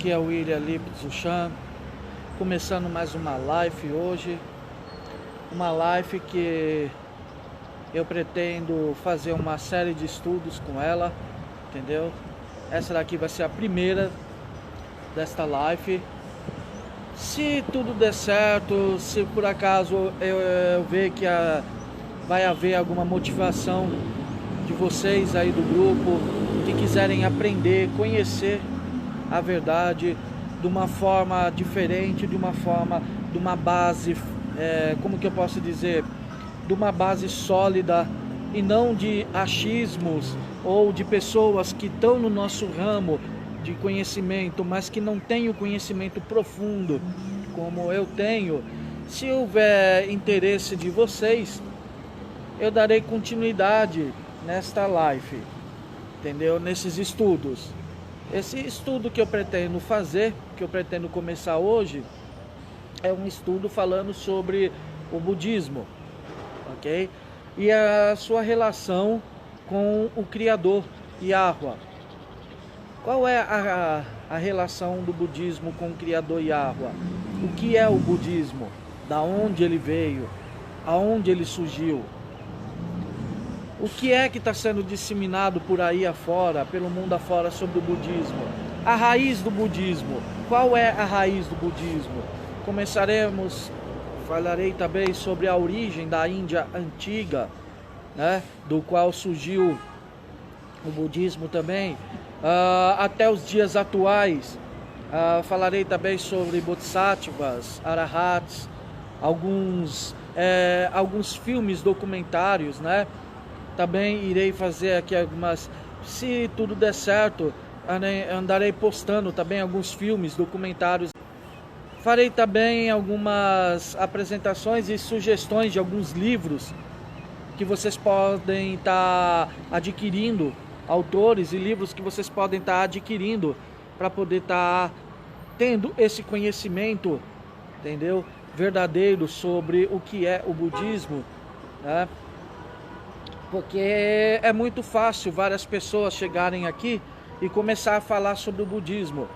Aqui é o William Lipzuchan, começando mais uma live hoje. Uma live que eu pretendo fazer uma série de estudos com ela, entendeu? Essa daqui vai ser a primeira desta live. Se tudo der certo, se por acaso eu ver que vai haver alguma motivação de vocês aí do grupo que quiserem aprender, conhecer a verdade de uma forma diferente, de uma base, como que eu posso dizer, de uma base sólida e não de achismos ou de pessoas que estão no nosso ramo de conhecimento, mas que não têm o conhecimento profundo como eu tenho. Se houver interesse de vocês, eu darei continuidade nesta live, entendeu? Nesses estudos. Esse estudo que eu pretendo fazer, que eu pretendo começar hoje, é um estudo falando sobre o budismo, ok? E a sua relação com o Criador, Yahweh. Qual é a relação do budismo com o Criador Yahweh? O que é o budismo? Da onde ele veio? Aonde ele surgiu? O que é que está sendo disseminado por aí afora, pelo mundo afora, sobre o budismo? A raiz do budismo. Qual é a raiz do budismo? Falarei também sobre a origem da Índia antiga, né, do qual surgiu o budismo também, até os dias atuais. Falarei também sobre bodhisattvas, arahats, alguns filmes documentários, né? Também irei fazer aqui algumas, se tudo der certo, andarei postando também alguns filmes, documentários. Farei também algumas apresentações e sugestões de alguns livros que vocês podem estar adquirindo, autores e livros que vocês podem estar adquirindo para poder estar tendo esse conhecimento, entendeu? Verdadeiro sobre o que é o budismo, né? Porque é muito fácil várias pessoas chegarem aqui e começar a falar sobre o budismo,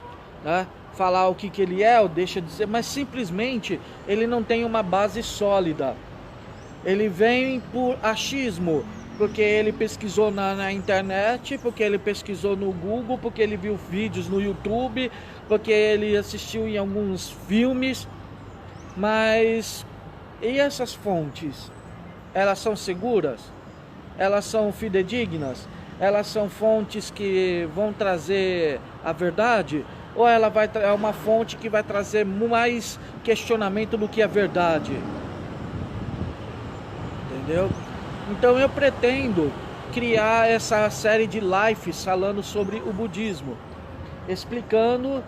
né? Falar o que ele é ou deixa de ser, mas simplesmente ele não tem uma base sólida. Ele vem por achismo, porque ele pesquisou na internet, porque ele pesquisou no Google, porque ele viu vídeos no YouTube, porque ele assistiu em alguns filmes. Mas e essas fontes? Elas são seguras? Elas são fidedignas? Elas são fontes que vão trazer a verdade? Ou ela é uma fonte que vai trazer mais questionamento do que a verdade? Entendeu? Então eu pretendo criar essa série de lives falando sobre o budismo, explicando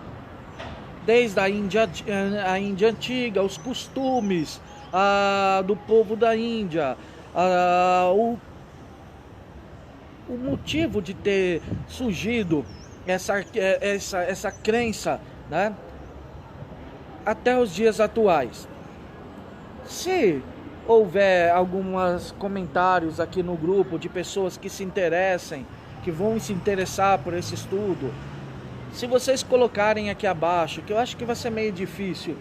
desde a Índia antiga, os costumes do povo da Índia, o motivo de ter surgido essa crença, né, até os dias atuais. Se houver alguns comentários aqui no grupo de pessoas que se interessem, que vão se interessar por esse estudo, se vocês colocarem aqui abaixo, que eu acho que vai ser meio difícil,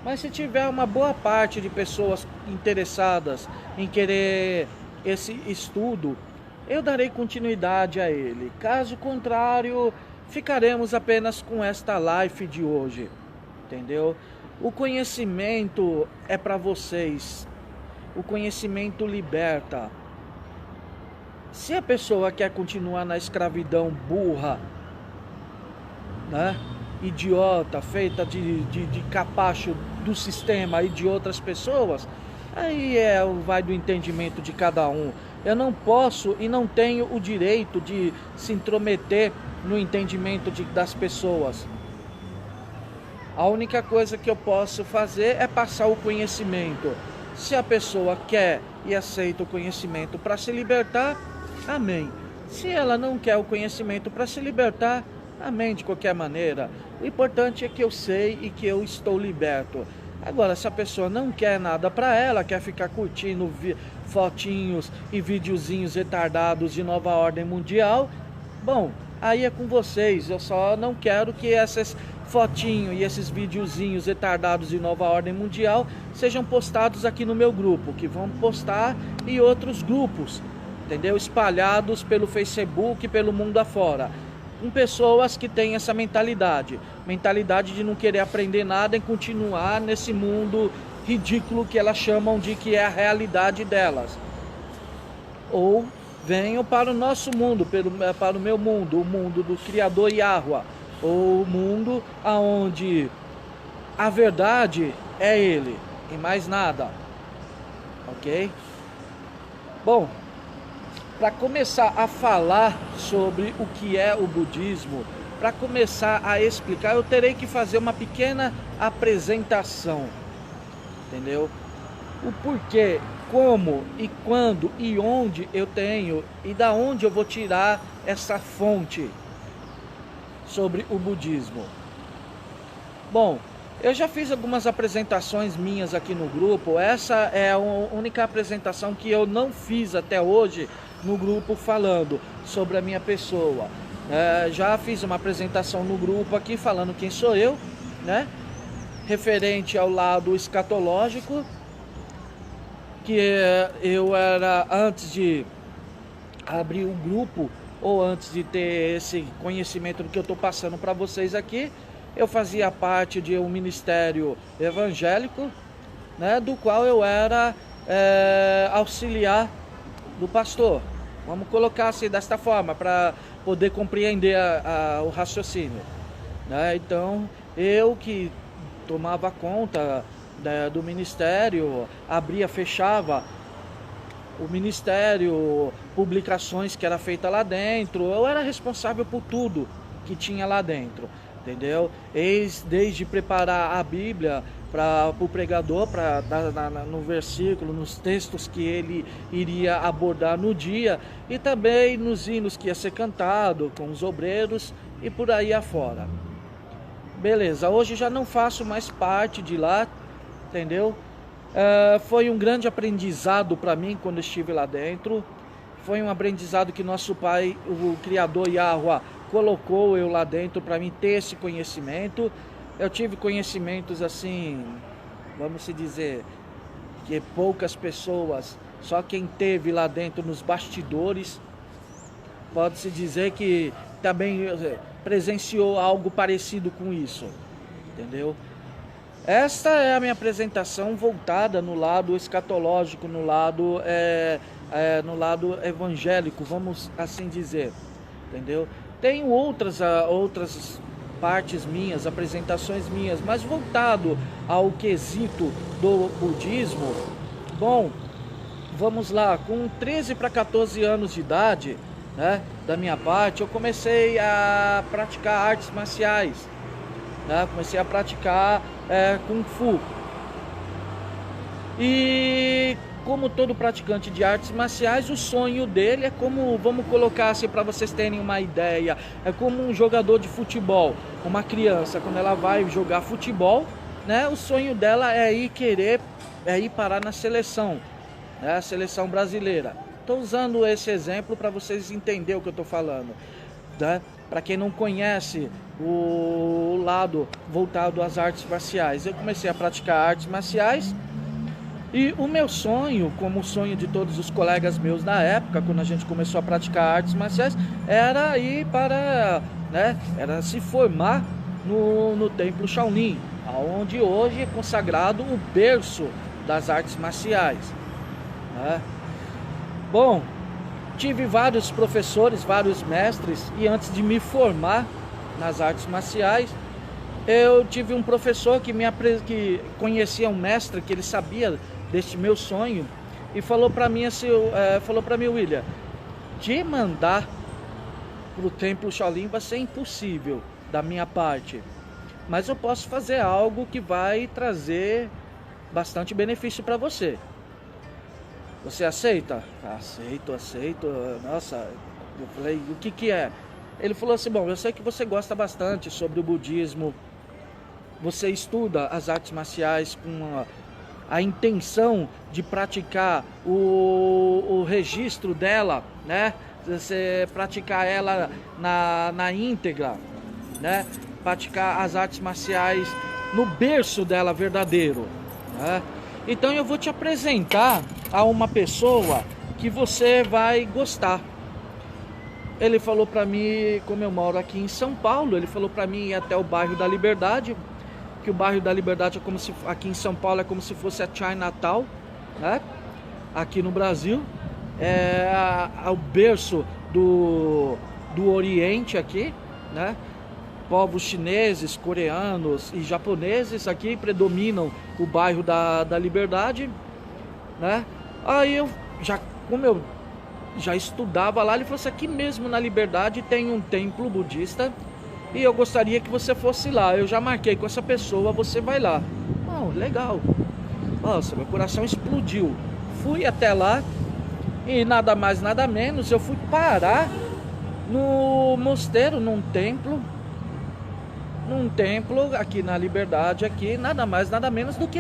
mas se tiver uma boa parte de pessoas interessadas em querer esse estudo, eu darei continuidade a ele. Caso contrário, ficaremos apenas com esta live de hoje, entendeu? O conhecimento é para vocês. O conhecimento liberta. Se a pessoa quer continuar na escravidão burra, né, idiota, feita de capacho do sistema e de outras pessoas, aí vai do entendimento de cada um. Eu não posso e não tenho o direito de se intrometer no entendimento das pessoas. A única coisa que eu posso fazer é passar o conhecimento. Se a pessoa quer e aceita o conhecimento para se libertar, amém. Se ela não quer o conhecimento para se libertar, amém, de qualquer maneira. O importante é que eu sei e que eu estou liberto. Agora, se a pessoa não quer nada para ela, quer ficar curtindo fotinhos e videozinhos retardados de nova ordem mundial, bom, aí é com vocês. Eu só não quero que essas fotinhos e esses videozinhos retardados de Nova Ordem Mundial sejam postados aqui no meu grupo, que vão postar em outros grupos, entendeu? Espalhados pelo Facebook e pelo mundo afora, com pessoas que têm essa mentalidade de não querer aprender nada e continuar nesse mundo ridículo que elas chamam de que é a realidade delas. Ou venham para o nosso mundo, para o meu mundo, o mundo do Criador Yahuwah, ou o mundo onde a verdade é Ele e mais nada, ok? Bom, para começar a falar sobre o que é o budismo, para começar a explicar, eu terei que fazer uma pequena apresentação, entendeu? O porquê, como e quando e onde eu tenho e da onde eu vou tirar essa fonte sobre o budismo. Bom, eu já fiz algumas apresentações minhas aqui no grupo. Essa é a única apresentação que eu não fiz até hoje no grupo falando sobre a minha pessoa. Já fiz uma apresentação no grupo aqui falando quem sou eu, né? Referente ao lado escatológico, que eu era, antes de abrir o grupo, ou antes de ter esse conhecimento do que eu estou passando para vocês aqui, eu fazia parte de um ministério evangélico, né, do qual eu era auxiliar do pastor. Vamos colocar assim desta forma, para poder compreender o raciocínio, né? Então, eu que tomava conta do ministério, abria, fechava o ministério, publicações que era feita lá dentro, eu era responsável por tudo que tinha lá dentro, entendeu? Desde preparar a Bíblia para o pregador, para no versículo, nos textos que ele iria abordar no dia, e também nos hinos que ia ser cantado com os obreiros e por aí afora. Beleza, hoje já não faço mais parte de lá, entendeu? Foi um grande aprendizado para mim quando estive lá dentro. Foi um aprendizado que nosso Pai, o Criador Yahuwah, colocou eu lá dentro para mim ter esse conhecimento. Eu tive conhecimentos assim, vamos se dizer, que poucas pessoas, só quem teve lá dentro nos bastidores, pode-se dizer que também presenciou algo parecido com isso, entendeu? Esta é a minha apresentação voltada no lado escatológico, no lado evangélico, vamos assim dizer, entendeu? Tenho outras partes minhas, apresentações minhas, mas voltado ao quesito do budismo. Bom, vamos lá, com 13 para 14 anos de idade, né, da minha parte, eu comecei a praticar artes marciais, né, comecei a praticar Kung Fu. E como todo praticante de artes marciais, o sonho dele é como, vamos colocar assim para vocês terem uma ideia, é como um jogador de futebol, uma criança, quando ela vai jogar futebol, né, o sonho dela é ir parar na seleção, né, a seleção brasileira. Estou usando esse exemplo para vocês entenderem o que eu estou falando, né? Para quem não conhece o lado voltado às artes marciais, eu comecei a praticar artes marciais. E o meu sonho, como o sonho de todos os colegas meus na época, quando a gente começou a praticar artes marciais, era ir para, né, era se formar no Templo Shaolin, onde hoje é consagrado o berço das artes marciais, né? Bom, tive vários professores, vários mestres, e antes de me formar nas artes marciais, eu tive um professor que conhecia um mestre, que ele sabia deste meu sonho, e falou para mim assim, William, te mandar para o Templo Shaolin vai ser impossível da minha parte, mas eu posso fazer algo que vai trazer bastante benefício para você. Você aceita? Aceito. Nossa, eu falei, o que é? Ele falou assim, bom, eu sei que você gosta bastante sobre o budismo, você estuda as artes marciais com a intenção de praticar o registro dela, né, você praticar ela na íntegra, né? Praticar as artes marciais no berço dela verdadeiro, né? Então eu vou te apresentar a uma pessoa que você vai gostar. Ele falou pra mim, como eu moro aqui em São Paulo, ele falou pra mim ir até o bairro da Liberdade, que o bairro da Liberdade é como se, aqui em São Paulo é como se fosse a Chinatown, né? Aqui no Brasil é o berço do Oriente aqui, né? Povos chineses, coreanos e japoneses aqui predominam o bairro da Liberdade, né? Aí como eu já estudava lá, ele falou assim, aqui mesmo na Liberdade tem um templo budista e eu gostaria que você fosse lá. Eu já marquei com essa pessoa, você vai lá. Oh, legal. Nossa, meu coração explodiu. Fui até lá e nada mais, nada menos, eu fui parar no mosteiro, num templo aqui na Liberdade, aqui, nada mais, nada menos do que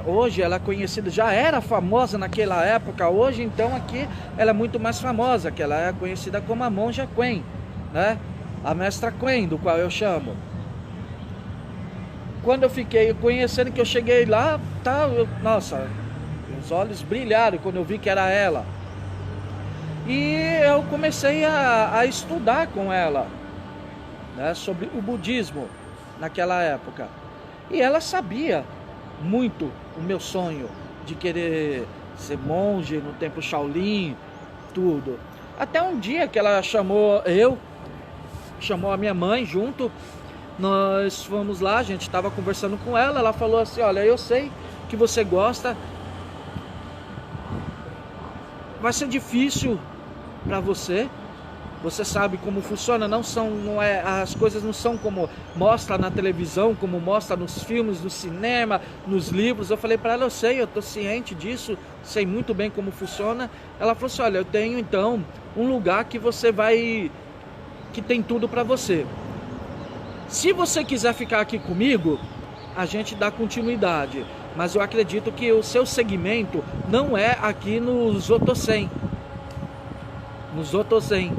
hoje ela é conhecida, já era famosa naquela época, hoje então aqui ela é muito mais famosa, que ela é conhecida como a Monja Quen, né? A mestra Quen, do qual eu chamo. Quando eu fiquei conhecendo, que eu cheguei lá, nossa, meus olhos brilharam quando eu vi que era ela. E eu comecei a estudar com ela, né, sobre o budismo naquela época. E ela sabia muito o meu sonho de querer ser monge no templo Shaolin, tudo. Até um dia que ela chamou a minha mãe junto, nós fomos lá, a gente estava conversando com ela, ela falou assim, olha, eu sei que você gosta, vai ser difícil para você. Você sabe como funciona, as coisas não são como mostra na televisão, como mostra nos filmes, no cinema, nos livros. Eu falei para ela, eu sei, eu estou ciente disso, sei muito bem como funciona. Ela falou assim, olha, eu tenho então um lugar que que tem tudo para você. Se você quiser ficar aqui comigo, a gente dá continuidade. Mas eu acredito que o seu segmento não é aqui no Zotosen. No Zotosen,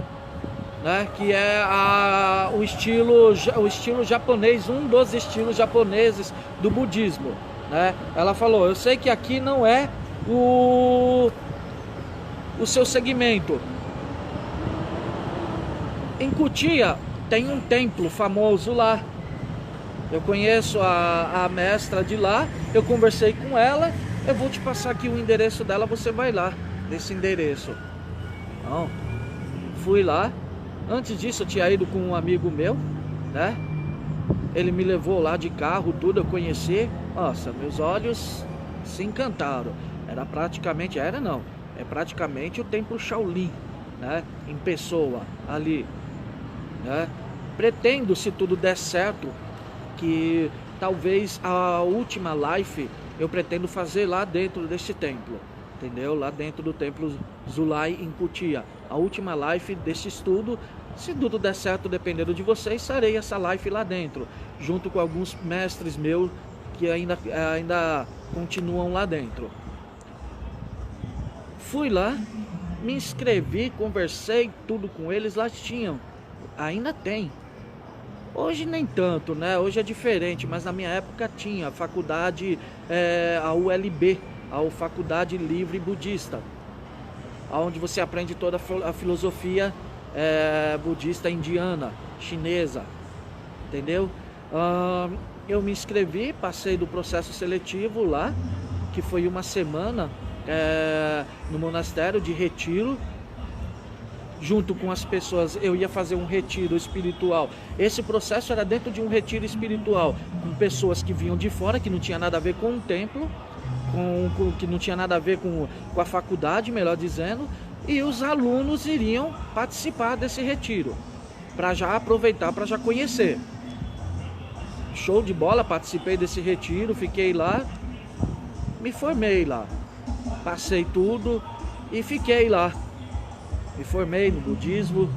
né? Que é o estilo japonês, um dos estilos japoneses do budismo, né? Ela falou, eu sei que aqui não é o seu segmento. Em Cotia tem um templo famoso lá. Eu conheço a mestra de lá, eu conversei com ela, eu vou te passar aqui o endereço dela, você vai lá, nesse endereço. Então, fui lá. Antes disso eu tinha ido com um amigo meu, né? Ele me levou lá de carro, tudo, eu conheci. Nossa, meus olhos se encantaram. É praticamente o templo Shaolin, né? Em pessoa, ali, né? Pretendo, se tudo der certo, que talvez a última live eu pretendo fazer lá dentro deste templo, entendeu? Lá dentro do templo Zulai em Cotia. A última live desse estudo, se tudo der certo, dependendo de vocês, farei essa live lá dentro, junto com alguns mestres meus que ainda continuam lá dentro. Fui lá, me inscrevi, conversei tudo com eles, lá tinham, ainda tem. Hoje nem tanto, né? Hoje é diferente, mas na minha época tinha a faculdade, a ULB, a Faculdade Livre Budista, onde você aprende toda a filosofia budista indiana, chinesa, entendeu? Eu me inscrevi, passei do processo seletivo lá, que foi uma semana no monastério de retiro. Junto com as pessoas, eu ia fazer um retiro espiritual. Esse processo era dentro de um retiro espiritual, com pessoas que vinham de fora, que não tinha nada a ver com o templo, que não tinha nada a ver com a faculdade, melhor dizendo, e os alunos iriam participar desse retiro, para já aproveitar, para já conhecer. Show de bola, participei desse retiro, fiquei lá, me formei lá, passei tudo e fiquei lá. Me formei no budismo,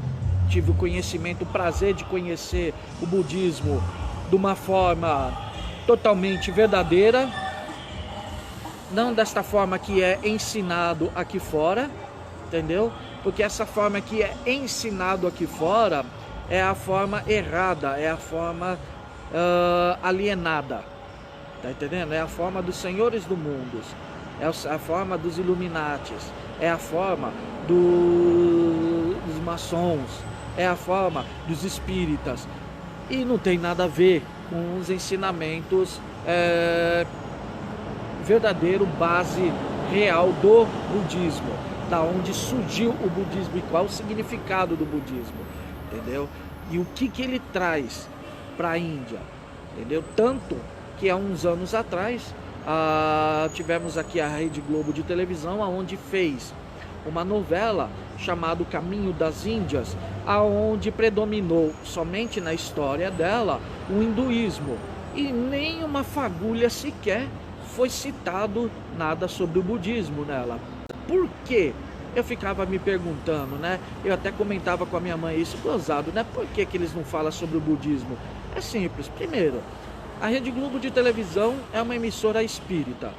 tive o prazer de conhecer o budismo de uma forma totalmente verdadeira, não desta forma que é ensinado aqui fora, entendeu? Porque essa forma que é ensinado aqui fora é a forma errada, é a forma alienada. Tá entendendo? É a forma dos senhores do mundo, é a forma dos Illuminatis, é a forma dos maçons, é a forma dos espíritas. E não tem nada a ver com os ensinamentos verdadeiro, base real do budismo, da onde surgiu o budismo e qual o significado do budismo, entendeu? E o que ele traz para a Índia, entendeu? Tanto que há uns anos atrás tivemos aqui a Rede Globo de televisão, aonde fez uma novela chamada Caminho das Índias, aonde predominou somente na história dela o hinduísmo, e nem uma fagulha sequer foi citado nada sobre o budismo nela. Por quê? Eu ficava me perguntando, né? Eu até comentava com a minha mãe isso, gozado, né? Por que eles não falam sobre o budismo? É simples. Primeiro, a Rede Globo de televisão é uma emissora espírita.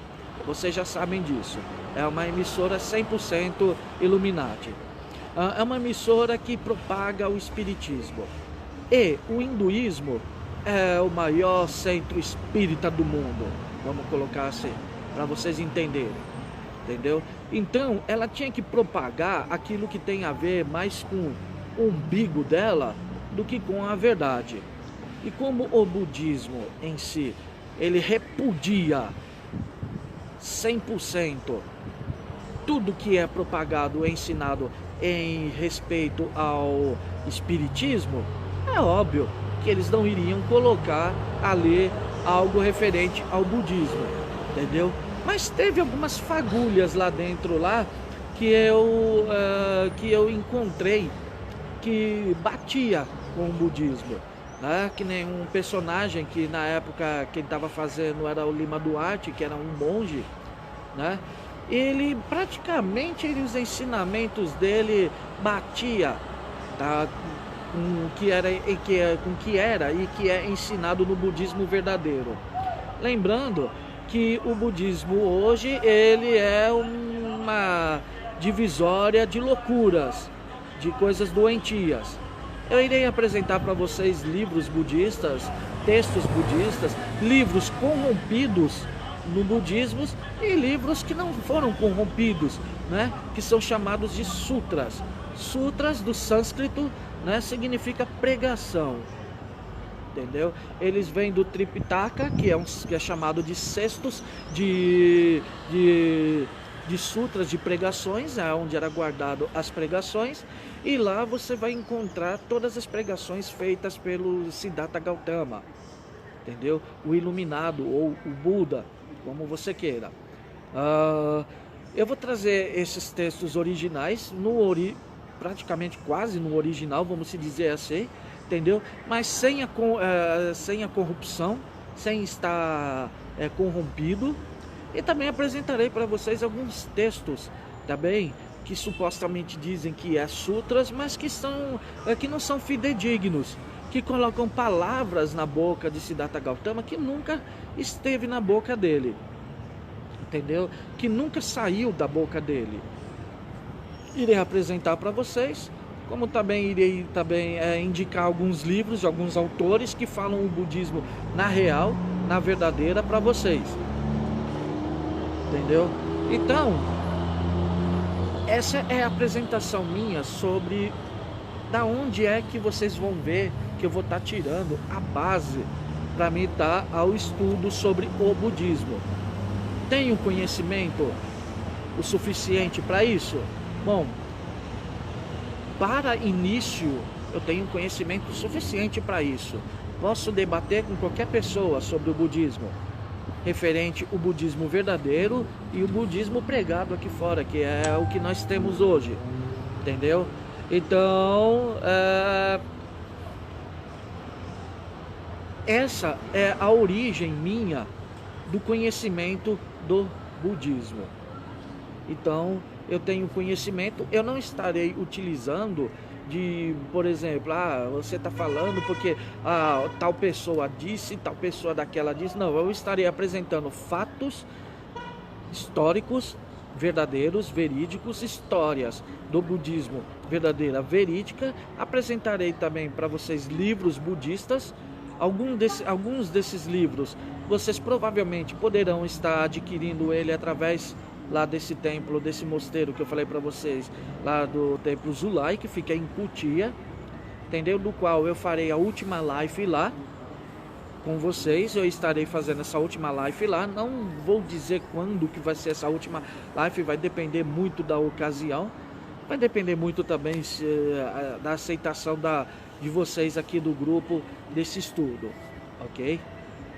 Vocês já sabem disso. É uma emissora 100% Illuminati. É uma emissora que propaga o espiritismo. E o hinduísmo é o maior centro espírita do mundo. Vamos colocar assim, para vocês entenderem. Entendeu? Então, ela tinha que propagar aquilo que tem a ver mais com o umbigo dela do que com a verdade. E como o budismo em si, ele repudia 100% tudo que é propagado e ensinado em respeito ao espiritismo, é óbvio que eles não iriam colocar ali algo referente ao budismo, entendeu? Mas teve algumas fagulhas lá dentro que eu encontrei que batia com o budismo, né? Que nem um personagem que na época quem estava fazendo era o Lima Duarte, que era um monge, né? Ele praticamente os ensinamentos dele batia, tá? Com o que era e que é ensinado no budismo verdadeiro. Lembrando que o budismo hoje ele é uma divisória de loucuras, de coisas doentias. Eu irei apresentar para vocês livros budistas, textos budistas, livros corrompidos no budismo e livros que não foram corrompidos, né? Que são chamados de sutras. Sutras do sânscrito, né? Significa pregação. Entendeu? Eles vêm do Tripitaka, que é chamado de cestos de sutras, de pregações, onde era guardado as pregações, e lá você vai encontrar todas as pregações feitas pelo Siddhartha Gautama, entendeu? O iluminado ou o Buda, como você queira. Eu vou trazer esses textos originais praticamente quase no original, vamos se dizer assim, entendeu? Mas sem a corrupção, sem estar corrompido. E também apresentarei para vocês alguns textos também que supostamente dizem que é sutras, mas que não são fidedignos, que colocam palavras na boca de Siddhartha Gautama que nunca esteve na boca dele, entendeu? Que nunca saiu da boca dele. Irei apresentar para vocês, como também irei indicar alguns livros de alguns autores que falam o budismo na real, na verdadeira, para vocês. Entendeu? Então, essa é a apresentação minha sobre da onde é que vocês vão ver que eu vou estar tirando a base para mim dar ao estudo sobre o budismo. Tenho conhecimento o suficiente para isso? Bom, para início eu tenho conhecimento suficiente para isso. Posso debater com qualquer pessoa sobre o budismo, referente ao budismo verdadeiro e o budismo pregado aqui fora, que é o que nós temos hoje, entendeu? Então, essa é a origem minha do conhecimento do budismo. Então, eu tenho conhecimento, eu não estarei utilizando por exemplo, você está falando porque tal pessoa disse, tal pessoa daquela disse. Não, eu estarei apresentando fatos históricos verdadeiros, verídicos, histórias do budismo verdadeira, verídica. Apresentarei também para vocês livros budistas. Alguns desses livros vocês provavelmente poderão estar adquirindo ele através lá desse templo, desse mosteiro que eu falei para vocês, lá do templo Zulai, que fica em Kutia, entendeu? Do qual eu farei a última live lá com vocês. Eu estarei fazendo essa última live lá. Não vou dizer quando que vai ser essa última live, vai depender muito da ocasião. Vai depender muito também da aceitação de vocês aqui do grupo desse estudo, ok?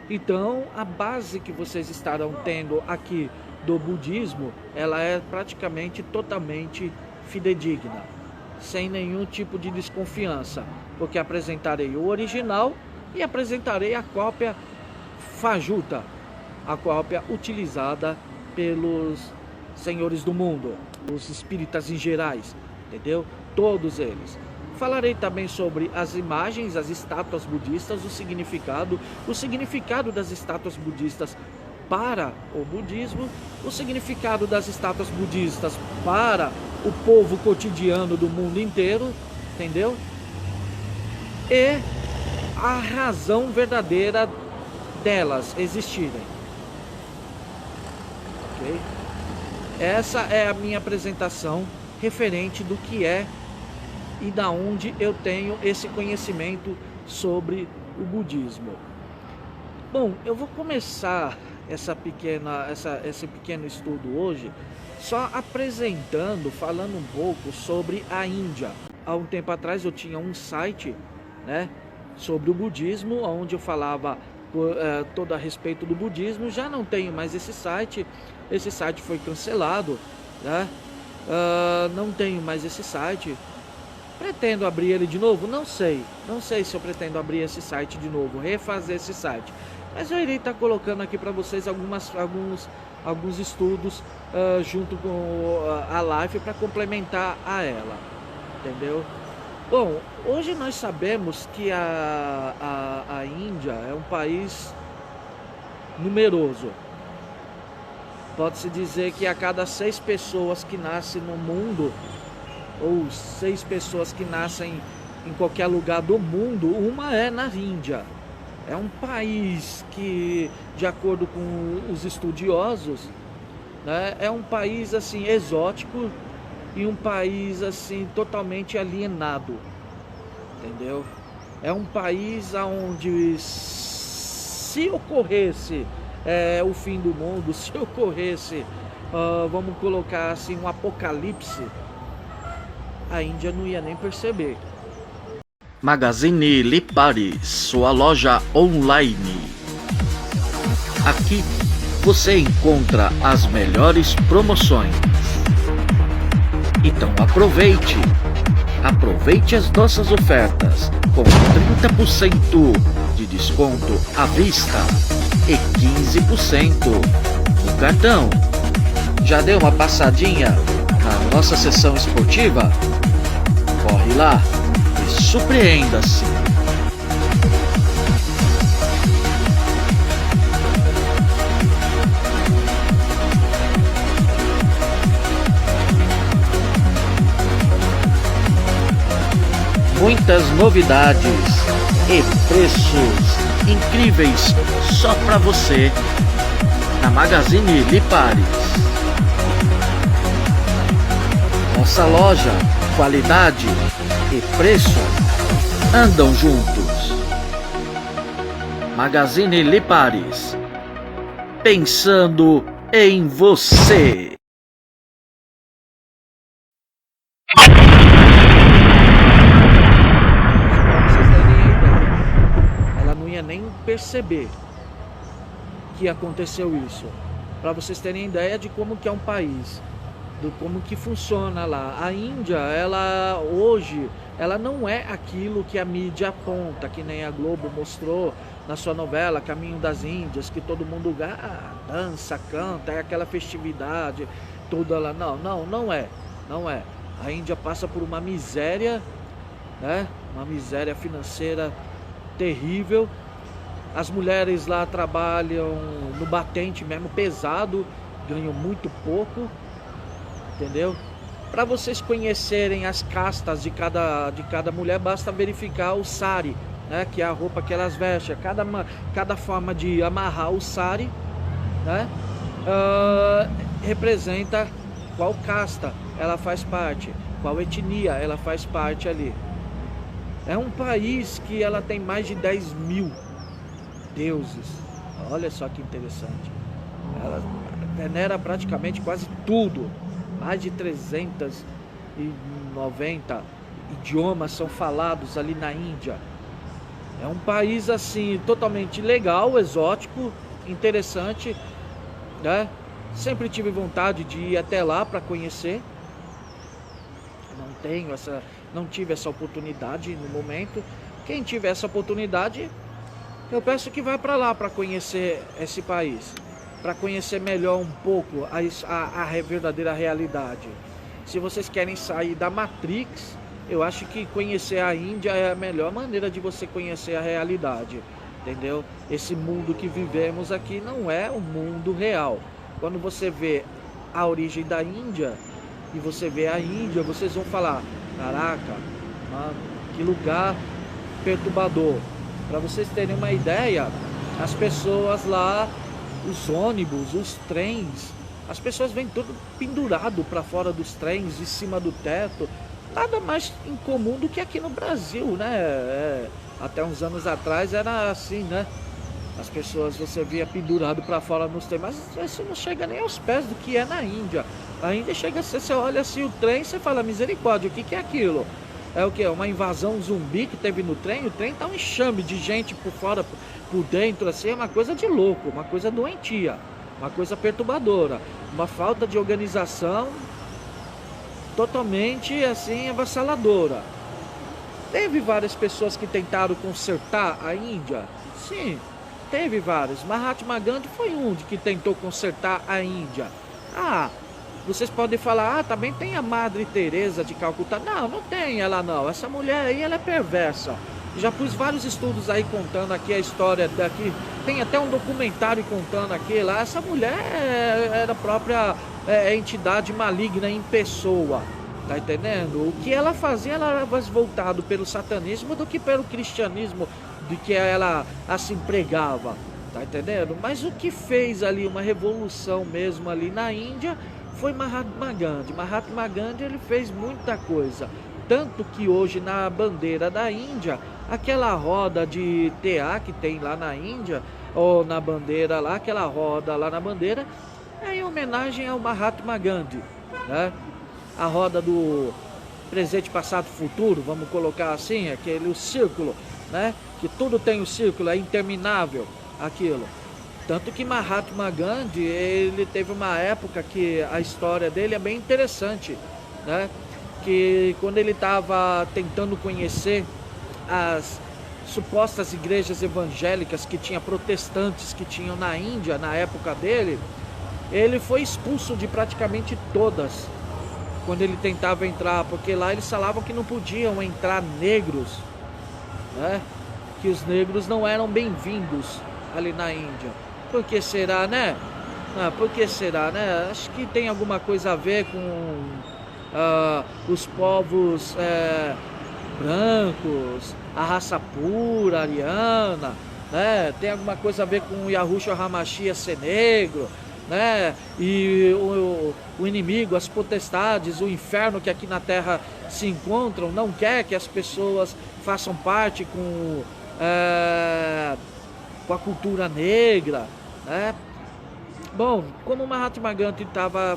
Então, a base que vocês estarão tendo aqui do budismo, ela é praticamente totalmente fidedigna, sem nenhum tipo de desconfiança, porque apresentarei o original e apresentarei a cópia fajuta, a cópia utilizada pelos senhores do mundo, os espíritas em gerais, entendeu? Todos eles. Falarei também sobre as imagens, as estátuas budistas, o significado das estátuas budistas para o budismo, o significado das estátuas budistas para o povo cotidiano do mundo inteiro, entendeu? E a razão verdadeira delas existirem. Ok? Essa é a minha apresentação referente do que é e da onde eu tenho esse conhecimento sobre o budismo. Bom, eu vou começar esse pequeno estudo hoje só apresentando, falando um pouco sobre a Índia. Há um tempo atrás eu tinha um site, né, sobre o budismo, onde eu falava todo a respeito do budismo. Já não tenho mais esse site foi cancelado, né? Não tenho mais esse site. Pretendo abrir ele de novo? Não sei se eu pretendo abrir esse site de novo, refazer esse site, mas eu irei estar colocando aqui para vocês alguns estudos junto com a live para complementar a ela, entendeu? Bom, hoje nós sabemos que a Índia é um país numeroso. Pode-se dizer que a cada 6 pessoas que nascem no mundo, ou 6 pessoas que nascem em qualquer lugar do mundo, uma é na Índia. É um país que, de acordo com os estudiosos, né, é um país assim exótico e um país assim totalmente alienado, entendeu? É um país onde, se ocorresse o fim do mundo, se ocorresse, vamos colocar assim, um apocalipse, a Índia não ia nem perceber. Magazine Lipari, sua loja online. Aqui você encontra as melhores promoções. Então aproveite as nossas ofertas com 30% de desconto à vista e 15% no cartão. Já deu uma passadinha na nossa seção esportiva? Corre lá e surpreenda-se! Muitas novidades e preços incríveis só para você na Magazine Lipares. Nossa loja, qualidade e preço andam juntos. Magazine Lipares, pensando em você. Ela não ia nem perceber que aconteceu isso. Para vocês terem ideia de como que é um país, de como que funciona lá. A Índia, ela hoje, ela não é aquilo que a mídia aponta, que nem a Globo mostrou na sua novela Caminho das Índias, que todo mundo dança, canta, é aquela festividade toda lá. Não é. A Índia passa por uma miséria, né? Uma miséria financeira terrível. As mulheres lá trabalham no batente mesmo, pesado, ganham muito pouco, entendeu? Para vocês conhecerem as castas de cada mulher, basta verificar o sari, né? Que é a roupa que elas vestem. Cada forma de amarrar o sari, né? Representa qual casta ela faz parte, qual etnia ela faz parte ali. É um país que ela tem mais de 10 mil deuses. Olha só que interessante. Ela venera praticamente quase tudo. Mais de 390 idiomas são falados ali na Índia. É um país assim totalmente legal, exótico, interessante, né? Sempre tive vontade de ir até lá para conhecer. Não tive essa oportunidade no momento. Quem tiver essa oportunidade, eu peço que vá para lá para conhecer esse país, para conhecer melhor um pouco a verdadeira realidade. Se vocês querem sair da Matrix, eu acho que conhecer a Índia é a melhor maneira de você conhecer a realidade, entendeu? Esse mundo que vivemos aqui não é o mundo real. Quando você vê a origem da Índia e você vê a Índia, vocês vão falar: caraca, mano, que lugar perturbador. Para vocês terem uma ideia, as pessoas lá, os ônibus, os trens, as pessoas vêm tudo pendurado para fora dos trens, em cima do teto. Nada mais incomum do que aqui no Brasil, né? Até uns anos atrás era assim, né? As pessoas você via pendurado para fora nos trens, mas isso não chega nem aos pés do que é na Índia. A Índia chega, você olha assim o trem, você fala: misericórdia, o que é aquilo? É o que? Uma invasão zumbi que teve no trem? O trem tá um enxame de gente por fora, por dentro, assim, é uma coisa de louco, uma coisa doentia, uma coisa perturbadora, uma falta de organização totalmente assim avassaladora. Teve várias pessoas que tentaram consertar a Índia? Sim, teve vários. Mahatma Gandhi foi um que tentou consertar a Índia. Vocês podem falar: também tem a Madre Teresa de Calcutá. Não, não tem ela não. Essa mulher aí, ela é perversa. Já pus vários estudos aí contando aqui a história daqui. Tem até um documentário contando aqui lá. Essa mulher era a própria entidade maligna em pessoa. Tá entendendo? O que ela fazia, ela era mais voltado pelo satanismo do que pelo cristianismo, do que ela assim pregava. Tá entendendo? Mas o que fez ali uma revolução mesmo ali na Índia foi Mahatma Gandhi. Mahatma Gandhi, ele fez muita coisa. Tanto que hoje na bandeira da Índia, aquela roda de tear que tem lá na Índia, ou na bandeira lá, aquela roda lá na bandeira, é em homenagem ao Mahatma Gandhi, né? A roda do presente, passado, futuro, vamos colocar assim, o círculo, né? Que tudo tem o círculo, é interminável aquilo. Tanto que Mahatma Gandhi, ele teve uma época que a história dele é bem interessante, né? Que quando ele estava tentando conhecer as supostas igrejas evangélicas que tinha, protestantes que tinham na Índia na época dele, ele foi expulso de praticamente todas quando ele tentava entrar, porque lá eles falavam que não podiam entrar negros, né? Que os negros não eram bem-vindos ali na Índia. Por que será, né? Por que será, né? Acho que tem alguma coisa a ver com os povos brancos, a raça pura, ariana, né? Tem alguma coisa a ver com o Yahushua HaMashiach ser negro, né? E o inimigo, as potestades, o inferno que aqui na terra se encontram, não quer que as pessoas façam parte com a cultura negra, né? Bom, como Mahatma Gandhi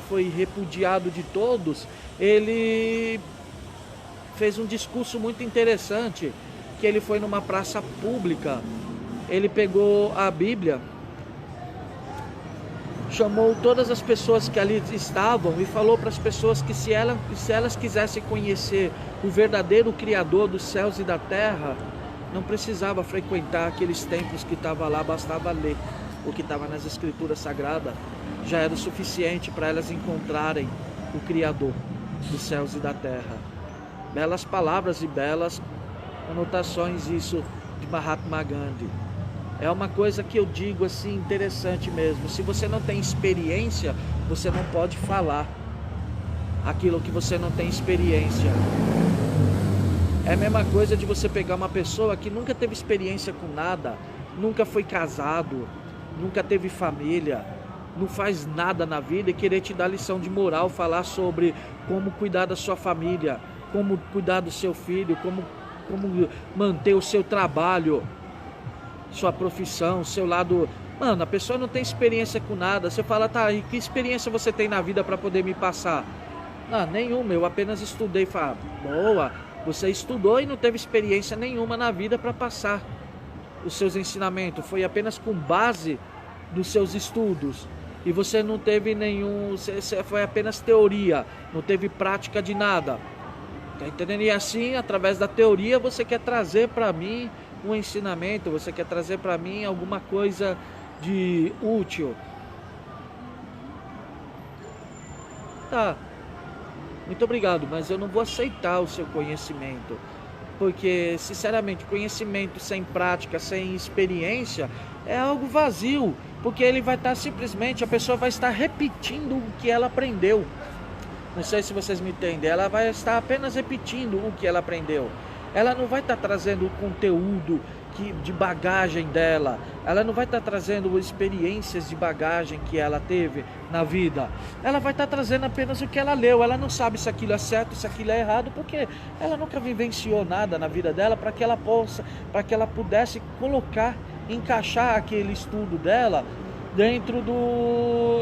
foi repudiado de todos, ele fez um discurso muito interessante, que ele foi numa praça pública, ele pegou a Bíblia, chamou todas as pessoas que ali estavam e falou para as pessoas que se elas quisessem conhecer o verdadeiro Criador dos céus e da terra, não precisava frequentar aqueles templos que estavam lá, bastava ler o que estava nas escrituras sagradas, já era o suficiente para elas encontrarem o Criador dos céus e da terra. Belas palavras e belas anotações isso de Mahatma Gandhi. É uma coisa que eu digo assim, interessante mesmo. Se você não tem experiência, você não pode falar. aquilo que você não tem experiência. É a mesma coisa de você pegar uma pessoa que nunca teve experiência com nada, nunca foi casado, nunca teve família, não faz nada na vida e querer te dar lição de moral, falar sobre como cuidar da sua família, como cuidar do seu filho, como manter o seu trabalho, sua profissão, seu lado. Mano, a pessoa não tem experiência com nada. Você fala, tá, e que experiência você tem na vida para poder me passar? Não, nenhuma, eu apenas estudei. Fala, boa, você estudou e não teve experiência nenhuma na vida para passar os seus ensinamentos. Foi apenas com base dos seus estudos. E você não teve nenhum, foi apenas teoria, não teve prática de nada. Tá entendendo? E assim, através da teoria, você quer trazer para mim um ensinamento, você quer trazer para mim alguma coisa de útil. Tá, muito obrigado, mas eu não vou aceitar o seu conhecimento. Porque, sinceramente, conhecimento sem prática, sem experiência, é algo vazio. Porque ele vai estar simplesmente, a pessoa vai estar repetindo o que ela aprendeu. Não sei se vocês me entendem. Ela vai estar apenas repetindo o que ela aprendeu. Ela não vai estar trazendo o conteúdo de bagagem dela. Ela não vai estar trazendo experiências de bagagem que ela teve na vida. Ela vai estar trazendo apenas o que ela leu. Ela não sabe se aquilo é certo, se aquilo é errado, porque ela nunca vivenciou nada na vida dela para que ela pudesse colocar, encaixar aquele estudo dela dentro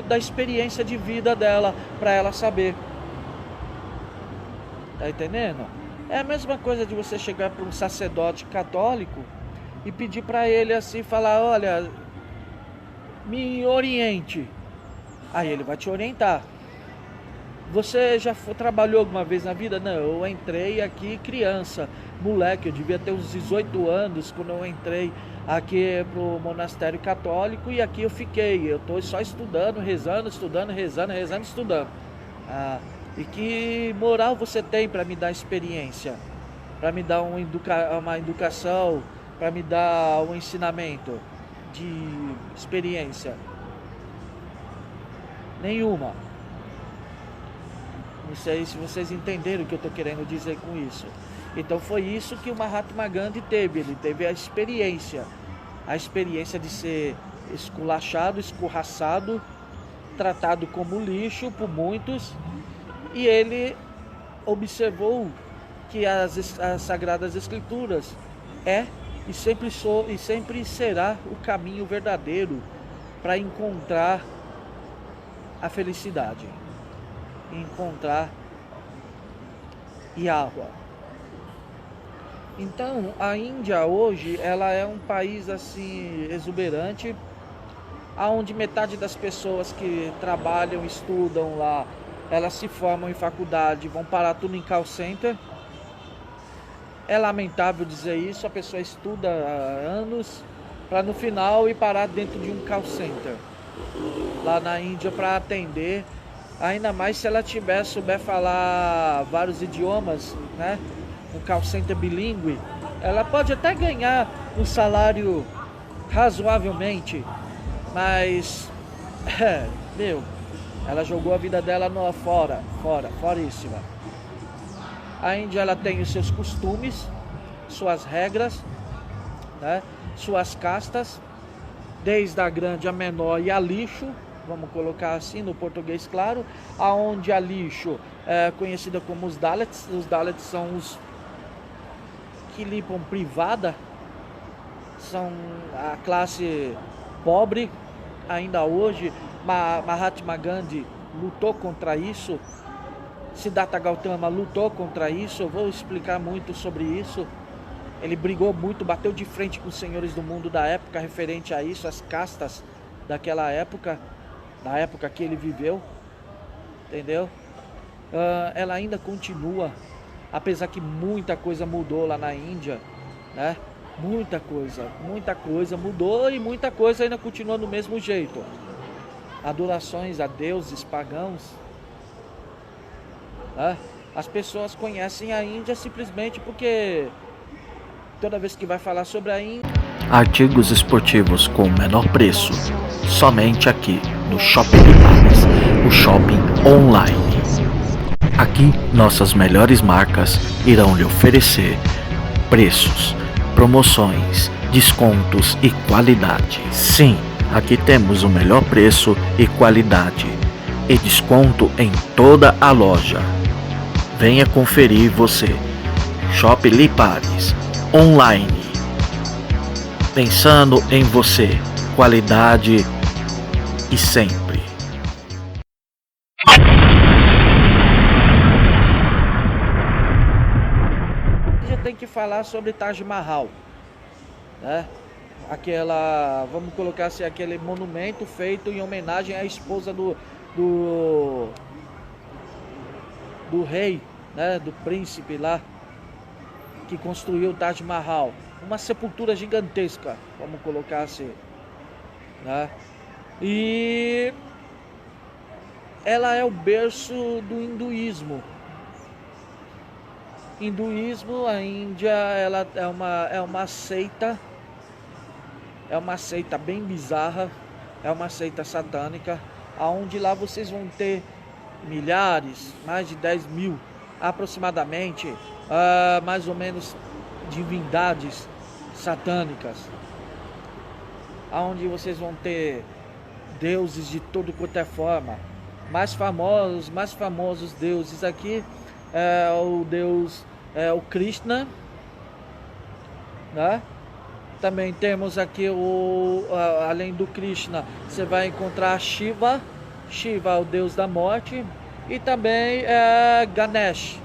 da experiência de vida dela, para ela saber. Tá entendendo? É a mesma coisa de você chegar para um sacerdote católico e pedir para ele assim, falar, olha, me oriente. Aí ele vai te orientar. Você já trabalhou alguma vez na vida? Não, eu entrei aqui criança, moleque, eu devia ter uns 18 anos quando eu entrei aqui pro monastério católico e aqui eu fiquei. Eu tô só estudando, rezando, estudando, estudando. E que moral você tem para me dar experiência? Para me dar uma educação, para me dar um ensinamento de experiência? Nenhuma. Não sei se vocês entenderam o que eu estou querendo dizer com isso. Então foi isso que o Mahatma Gandhi teve. Ele teve a experiência de ser esculachado, escorraçado, tratado como lixo por muitos. E ele observou que as Sagradas Escrituras e sempre será o caminho verdadeiro para encontrar a felicidade, encontrar Yahweh. Então, a Índia hoje, ela é um país assim exuberante, aonde metade das pessoas que trabalham, estudam lá, elas se formam em faculdade, vão parar tudo em call center. É lamentável dizer isso, a pessoa estuda há anos para no final ir parar dentro de um call center lá na Índia para atender, ainda mais se ela souber falar vários idiomas, né? Um call center bilíngue, ela pode até ganhar um salário razoavelmente, mas ela jogou a vida dela foríssima. A Índia, ela tem os seus costumes, suas regras, né? Suas castas, desde a grande, a menor e a lixo, vamos colocar assim no português claro, aonde a lixo é conhecida como os Dalits. Os Dalits são os que limpam privada, são a classe pobre. Ainda hoje, Mahatma Gandhi lutou contra isso, Siddhartha Gautama lutou contra isso. Eu vou explicar muito sobre isso. Ele brigou muito, bateu de frente com os senhores do mundo da época referente a isso, as castas daquela época, da época que ele viveu, entendeu? Ela ainda continua, apesar que muita coisa mudou lá na Índia, né? Muita coisa mudou e muita coisa ainda continua do mesmo jeito. Adorações a deuses pagãos, né? As pessoas conhecem a Índia simplesmente porque toda vez que vai falar sobre a Índia... Artigos esportivos com o menor preço, somente aqui no Shopping Imagens, o shopping online. Aqui, nossas melhores marcas irão lhe oferecer preços, promoções, descontos e qualidade. Sim, aqui temos o melhor preço e qualidade e desconto em toda a loja. Venha conferir você. Shop Lipares online. Pensando em você, qualidade e sempre. A gente tem que falar sobre Taj Mahal, né? Vamos colocar assim, aquele monumento feito em homenagem à esposa do rei, né? Do príncipe lá, que construiu o Taj Mahal. Uma sepultura gigantesca, vamos colocar assim, né? E ela é o berço do hinduísmo. A Índia, ela é uma seita bem bizarra, é uma seita satânica, aonde lá vocês vão ter milhares, mais de 10 mil aproximadamente, mais ou menos, divindades satânicas, aonde vocês vão ter deuses de todo quanto é forma. Mais famosos deuses aqui é o deus o Krishna, né? Também temos aqui além do Krishna, você vai encontrar Shiva, o deus da morte, e também Ganesh.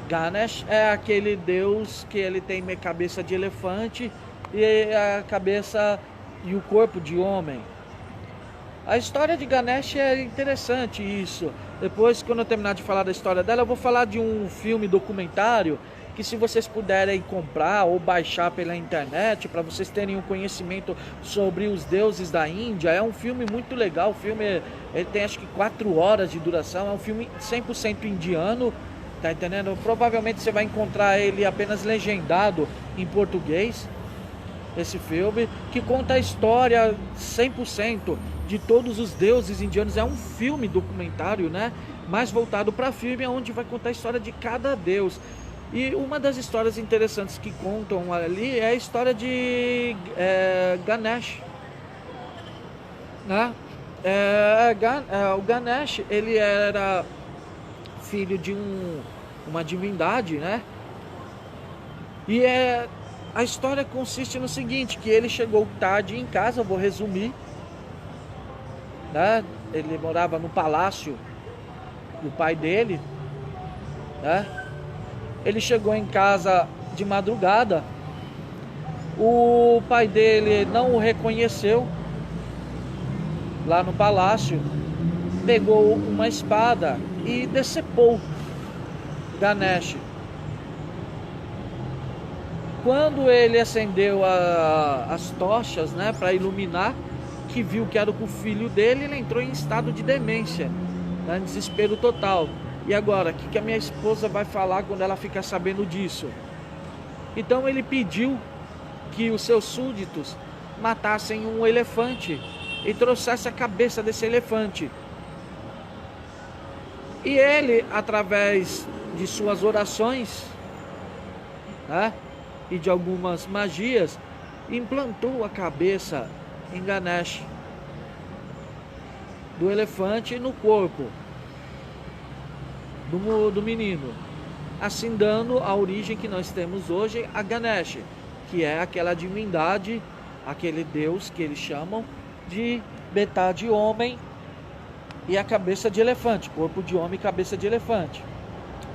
Ganesh é aquele deus que ele tem cabeça de elefante e a cabeça e o corpo de homem. A história de Ganesh é interessante isso. Depois, quando eu terminar de falar da história dela, eu vou falar de um filme documentário que, se vocês puderem comprar ou baixar pela internet, para vocês terem um conhecimento sobre os deuses da Índia, é um filme muito legal. O filme ele tem acho que 4 horas de duração, é um filme 100% indiano, tá entendendo? Provavelmente você vai encontrar ele apenas legendado em português, esse filme, que conta a história 100% de todos os deuses indianos. É um filme documentário, né? Mais voltado para filme, onde vai contar a história de cada deus. E uma das histórias interessantes que contam ali é a história de Ganesh, né? O Ganesh, ele era filho de uma divindade, né? E a história consiste no seguinte, que ele chegou tarde em casa, eu vou resumir, né? Ele morava no palácio do pai dele, né? Ele chegou em casa de madrugada, o pai dele não o reconheceu lá no palácio, pegou uma espada e decepou Ganesh. Quando ele acendeu as tochas, né, para iluminar, que viu que era o filho dele, ele entrou em estado de demência, né, desespero total. E agora, o que a minha esposa vai falar quando ela ficar sabendo disso? Então ele pediu que os seus súditos matassem um elefante e trouxessem a cabeça desse elefante. E ele, através de suas orações, né, e de algumas magias, implantou a cabeça em Ganesh do elefante no corpo do menino, assim dando a origem que nós temos hoje a Ganesh, que é aquela divindade, aquele deus que eles chamam de metade homem e a cabeça de elefante, corpo de homem e cabeça de elefante.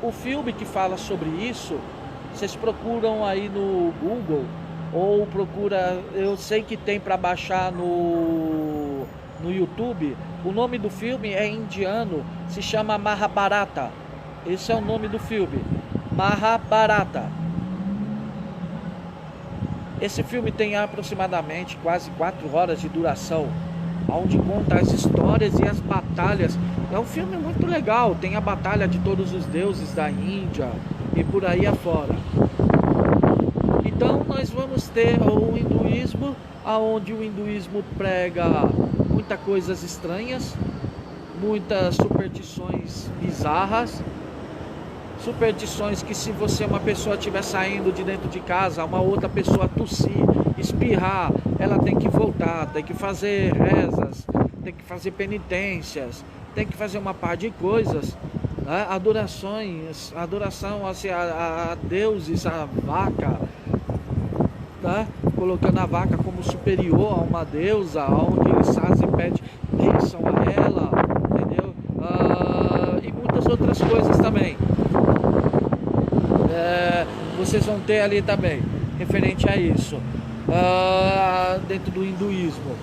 O filme que fala sobre isso, vocês procuram aí no Google, ou procura, eu sei que tem para baixar no YouTube. O nome do filme é indiano, se chama Mahabharata. Esse é o nome do filme, Mahabharata. Esse filme tem aproximadamente quase 4 horas de duração, onde conta as histórias e as batalhas. É um filme muito legal, tem a batalha de todos os deuses da Índia e por aí afora. Então nós vamos ter o hinduísmo, onde o hinduísmo prega muitas coisas estranhas, muitas superstições bizarras, superstições que se você, uma pessoa, estiver saindo de dentro de casa, uma outra pessoa tossir, espirrar, ela tem que voltar, tem que fazer rezas, tem que fazer penitências, tem que fazer uma par de coisas, né? Adoração assim, a deuses, a vaca, tá? Colocando a vaca como superior a uma deusa, onde eles fazem e pedem bênção a ela, entendeu? E muitas outras coisas também. Vocês vão ter ali também, referente a isso, dentro do hinduísmo.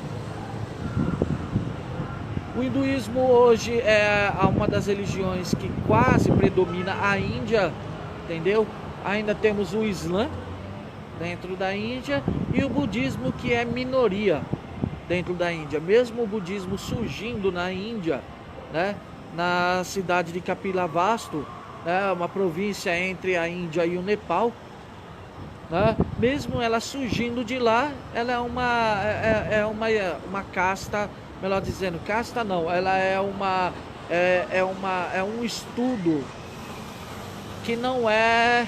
O hinduísmo hoje é uma das religiões que quase predomina a Índia, entendeu? Ainda temos o Islã dentro da Índia e o budismo, que é minoria dentro da Índia. Mesmo o budismo surgindo na Índia, né, na cidade de Kapilavastu, né, uma província entre a Índia e o Nepal, né, mesmo ela surgindo de lá, ela é uma casta, melhor dizendo, casta não, ela é um estudo que não é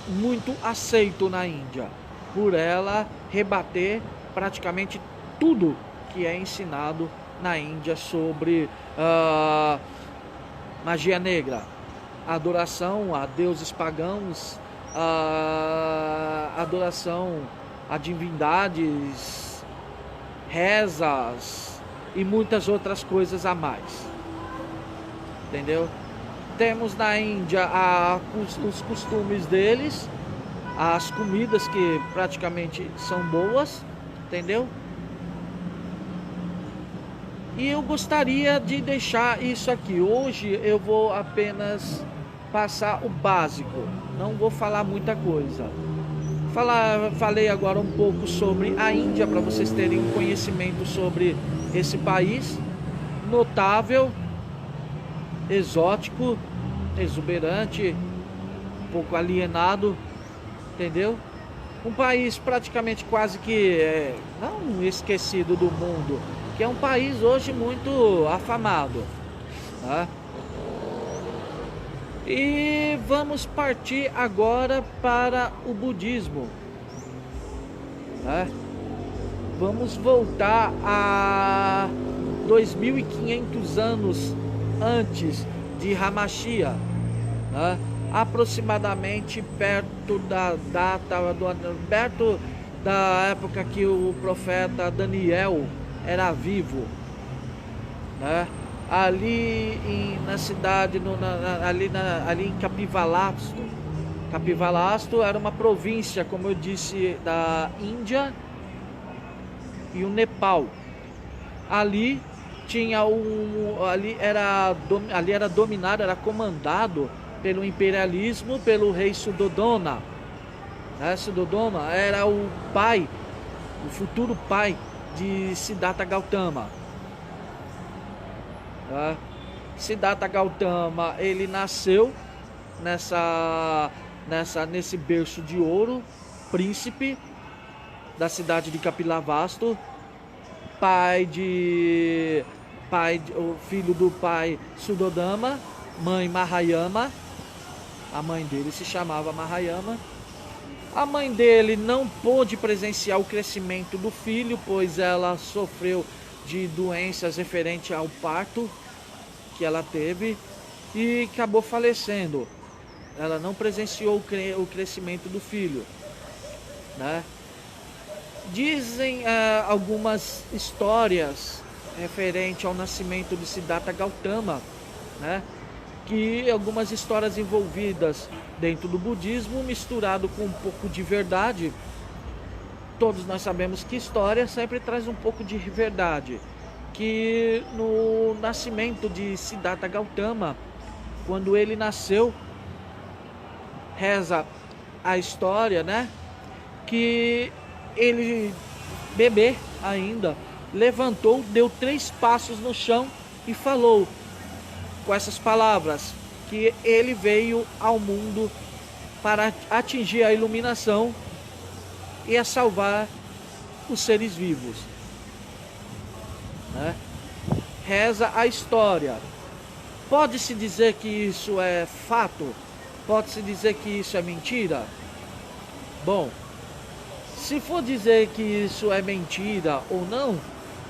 muito aceito na Índia, por ela rebater praticamente tudo que é ensinado na Índia sobre magia negra, adoração a deuses pagãos, adoração a divindades, rezas e muitas outras coisas a mais, entendeu? Temos na Índia os costumes deles, as comidas que praticamente são boas, entendeu? E eu gostaria de deixar isso aqui. Hoje eu vou apenas passar o básico, não vou falar muita coisa. Falei agora um pouco sobre a Índia, para vocês terem um conhecimento sobre esse país notável, exótico, exuberante, um pouco alienado, entendeu? Um país praticamente quase que não esquecido do mundo, que é um país hoje muito afamado, tá? E vamos partir agora para o budismo, tá? Vamos voltar a 2500 anos antes de Hamashiach, né? Aproximadamente perto da época que o profeta Daniel era vivo, né? Ali na cidade, ali em Kapilavastu. Kapilavastu era uma província, como eu disse, da Índia e o Nepal. Ali tinha ali era dominado, era comandado pelo imperialismo, pelo rei Suddhodana. Suddhodana era o futuro pai de Siddhartha Gautama. Siddhartha Gautama, ele nasceu nesse berço de ouro, príncipe da cidade de Kapilavastu, o filho do pai Suddhodana, mãe Mahayama. A mãe dele se chamava Mahayama. A mãe dele não pôde presenciar o crescimento do filho, pois ela sofreu de doenças referentes ao parto que ela teve e acabou falecendo. Ela não presenciou o crescimento do filho, né? Dizem algumas histórias referente ao nascimento de Siddhartha Gautama, né? Que algumas histórias envolvidas dentro do budismo, misturado com um pouco de verdade. Todos nós sabemos que história sempre traz um pouco de verdade. Que no nascimento de Siddhartha Gautama, quando ele nasceu, reza a história, né? Que ele, bebê ainda, levantou, deu 3 passos no chão e falou com essas palavras que ele veio ao mundo para atingir a iluminação e a salvar os seres vivos, né? reza a história. Pode-se dizer que isso é fato? Pode-se dizer que isso é mentira? Bom, se for dizer que isso é mentira ou não,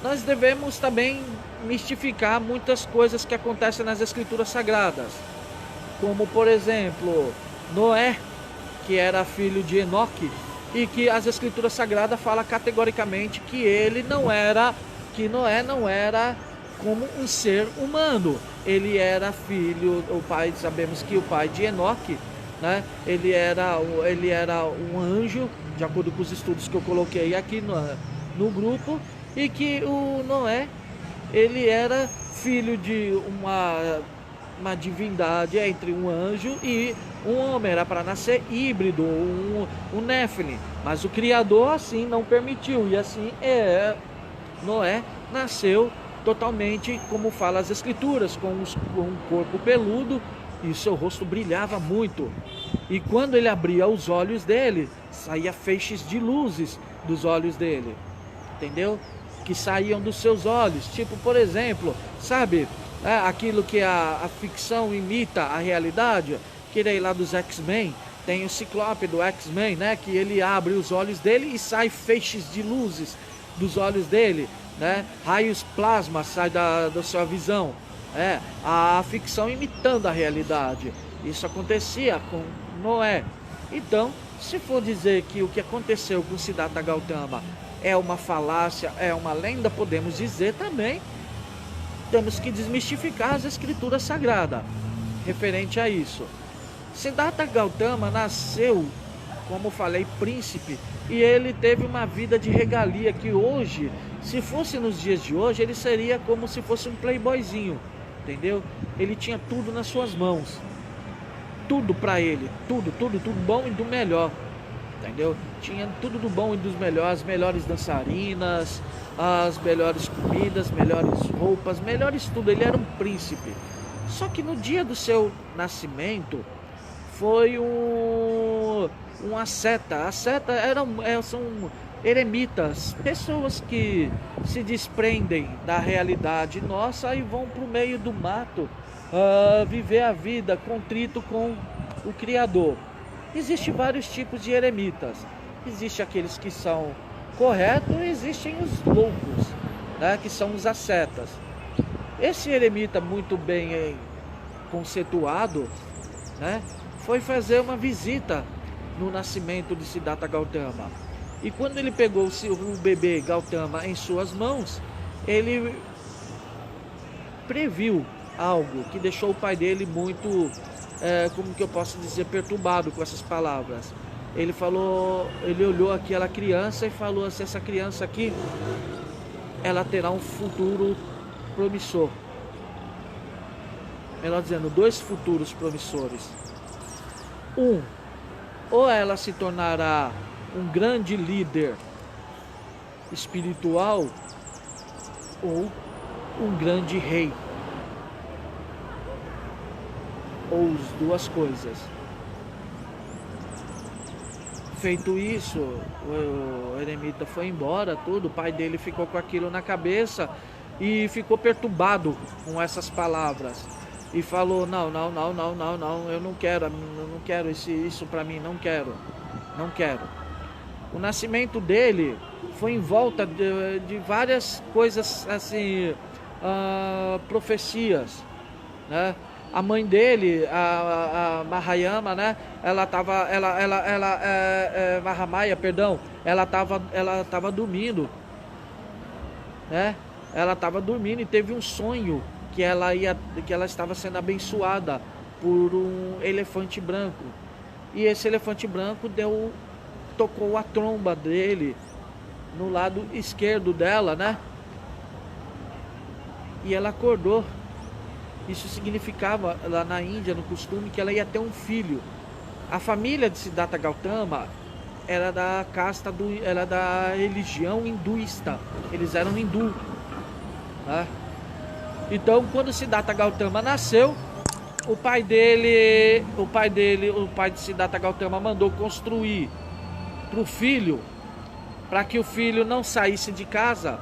nós devemos também mistificar muitas coisas que acontecem nas Escrituras Sagradas. Como, por exemplo, Noé, que era filho de Enoque, e que as Escrituras Sagradas falam categoricamente que ele não era, que Noé não era como um ser humano. Ele era filho, o pai, sabemos que o pai de Enoque, né? Ele era um anjo, de acordo com os estudos que eu coloquei aqui no grupo, e que o Noé, ele era filho de uma divindade entre um anjo e um homem, era para nascer híbrido, um Néfilim, mas o Criador assim não permitiu, e assim Noé nasceu totalmente como fala as Escrituras, com um corpo peludo, e seu rosto brilhava muito, e quando ele abria os olhos dele, saía feixes de luzes dos olhos dele, entendeu? Que saíam dos seus olhos, tipo, por exemplo, sabe, aquilo que a ficção imita a realidade, que daí lá dos X-Men, tem o Ciclope do X-Men, né, que ele abre os olhos dele e sai feixes de luzes dos olhos dele, né, raios plasma sai da sua visão, a ficção imitando a realidade. Isso acontecia com Noé. Então, se for dizer que o que aconteceu com Siddhartha Gautama é uma falácia, é uma lenda, podemos dizer também, temos que desmistificar as Escrituras Sagradas referente a isso. Siddhartha Gautama nasceu, como falei, príncipe, e ele teve uma vida de regalia que hoje, se fosse nos dias de hoje, ele seria como se fosse um playboyzinho, entendeu? Ele tinha tudo nas suas mãos, tudo para ele, tudo bom e do melhor, entendeu? Tinha tudo do bom e dos melhores, as melhores dançarinas, as melhores comidas, melhores roupas, melhores tudo. Ele era um príncipe. Só que no dia do seu nascimento foi uma seta. A seta são eremitas, pessoas que se desprendem da realidade nossa e vão para o meio do mato viver a vida contrito com o Criador. Existem vários tipos de eremitas. Existem aqueles que são corretos e existem os loucos, né, que são os ascetas. Esse eremita muito bem conceituado, né, foi fazer uma visita no nascimento de Siddhartha Gautama. E quando ele pegou o bebê Gautama em suas mãos, ele previu algo que deixou o pai dele muito, como que eu posso dizer, perturbado com essas palavras. Ele olhou aquela criança e falou assim: essa criança aqui, ela terá um futuro promissor. Melhor dizendo, dois futuros promissores. Ou ela se tornará um grande líder espiritual, ou um grande rei, ou as duas coisas. Feito isso, o eremita foi embora, tudo. O pai dele ficou com aquilo na cabeça e ficou perturbado com essas palavras e falou: não, eu não quero isso para mim, não quero. O nascimento dele foi em volta de várias coisas assim, profecias, né? A mãe dele, a Mahayama, né? Mahamaya, perdão, ela tava dormindo, né? Ela estava dormindo e teve um sonho que ela estava sendo abençoada por um elefante branco. E esse elefante branco tocou a tromba dele no lado esquerdo dela, né? E ela acordou. Isso significava lá na Índia, no costume, que ela ia ter um filho. A família de Siddhartha Gautama era da casta era da religião hinduísta. Eles eram hindu, né? Então, quando Siddhartha Gautama nasceu, o pai de Siddhartha Gautama mandou construir para o filho, para que o filho não saísse de casa,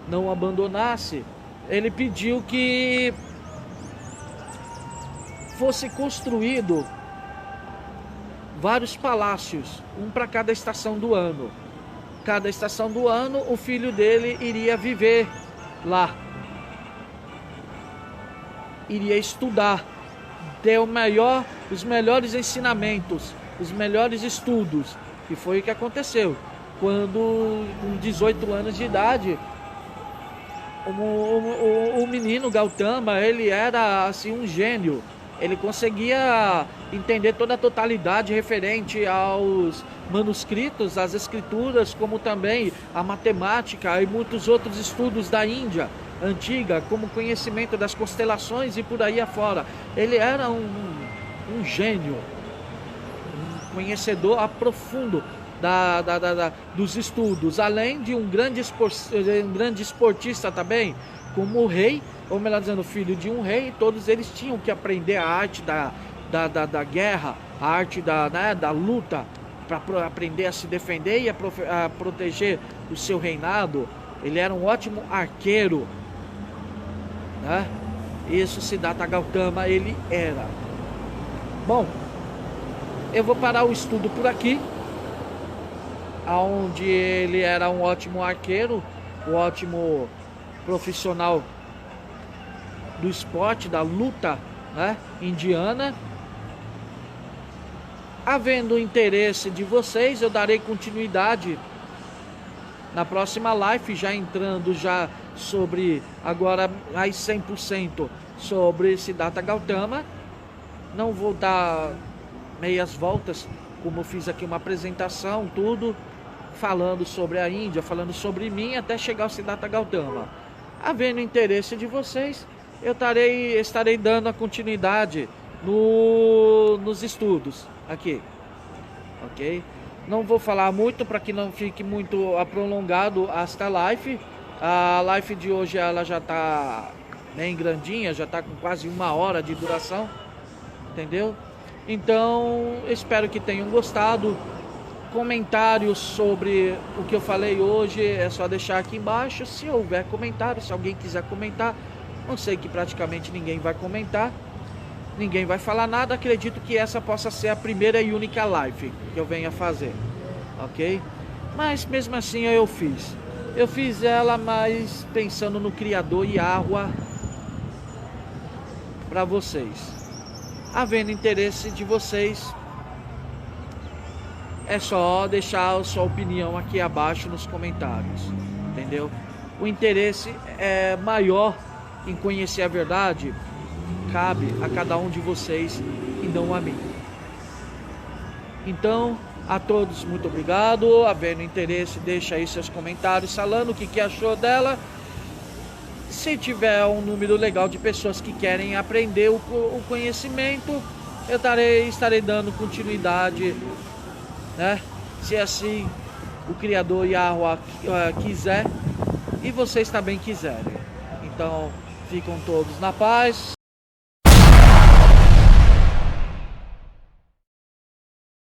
não abandonasse ele pediu que fosse construído vários palácios, um para cada estação do ano. Cada estação do ano, o filho dele iria viver lá, iria estudar, ter os melhores ensinamentos, os melhores estudos. E foi o que aconteceu. Quando, com 18 anos de idade, o menino Gautama, ele era assim um gênio. Ele conseguia entender toda a totalidade referente aos manuscritos, às escrituras, como também a matemática e muitos outros estudos da Índia antiga, como conhecimento das constelações e por aí afora. Ele era um gênio, um conhecedor profundo dos estudos, além de um grande esportista também, como o rei, ou melhor dizendo, filho de um rei. Todos eles tinham que aprender a arte da guerra, a arte da luta, para aprender a se defender e a proteger o seu reinado. Ele era um ótimo arqueiro, né? Isso Siddhartha Gautama ele era. Bom, eu vou parar o estudo por aqui, onde ele era um ótimo arqueiro, um ótimo profissional do esporte, da luta, né, indiana. Havendo interesse de vocês, eu darei continuidade na próxima live, já entrando já sobre, agora mais 100% sobre Siddhartha Gautama. Não vou dar meias voltas, como eu fiz aqui uma apresentação, tudo falando sobre a Índia, falando sobre mim, até chegar ao Siddhartha Gautama. Havendo interesse de vocês, eu estarei dando a continuidade nos estudos aqui, ok? Não vou falar muito para que não fique muito prolongado esta live. A live de hoje ela já está bem grandinha, já está com quase 1 hora de duração, entendeu? Então, espero que tenham gostado. Comentários sobre o que eu falei hoje é só deixar aqui embaixo. Se houver comentário, se alguém quiser comentar, não sei que praticamente ninguém vai comentar, ninguém vai falar nada. Acredito que essa possa ser a primeira e única live que eu venha fazer, ok? Mas mesmo assim eu fiz ela mais pensando no Criador Yahweh para vocês. Havendo interesse de vocês, é só deixar a sua opinião aqui abaixo nos comentários, entendeu? O interesse é maior em conhecer a verdade, cabe a cada um de vocês e não a mim. Então, a todos muito obrigado. Havendo interesse, deixa aí seus comentários falando o que achou dela. Se tiver um número legal de pessoas que querem aprender o conhecimento, eu estarei dando continuidade, né? Se assim o Criador Yahweh quiser e vocês também quiserem. Então, ficam todos na paz.